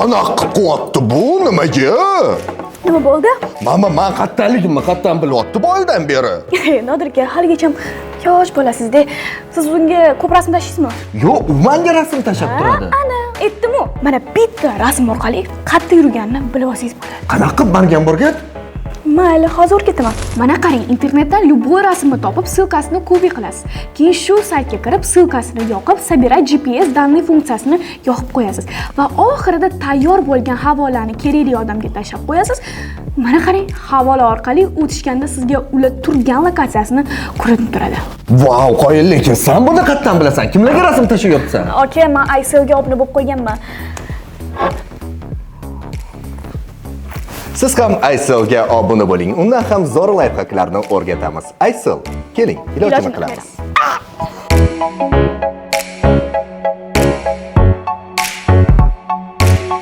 Qanaqa qilyapti bu nimaga? Nima bo'ldi? Men qattanligimni qattan bilyapti bu oydan beri. Nodir aka, haligacha yosh bolasizda. Siz unga ko'p rasm tashlaysizmi? Yo'q, u menga rasm tashlab turadi. Ana, aytdim-ku. Mana bitta rasm orqali qayerda yurganini bilib olsangiz bo'ladi. Qanaqa borgan borgan? Mayli, hozir ketaman. Mana qarang, internetdan любой rasmni topib, ссылкасini kopiya qilasiz. Keyin shu saytga kirib, ссылкасini yoqib, собирать GPS данные funksiyasini yoqib qo'yasiz va oxirida tayyor bo'lgan havolani kerakli odamga tashlab qo'yasiz. Mana qarang, havola orqali o'tishganda sizga ular turgan lokatsiyasini ko'rsatib turadi. Vau, qoyil, lekin sen buni qayerdan bilasan? Kimlarga rasm tashyapsan? Aka, men Ayselga obuna bo'lib qo'yganman. Siz ham Ayselga obuna bo'ling. Undan ham zo'r lifehacklarni o'rgatamiz. Aysel, keling, ilojini qilamiz.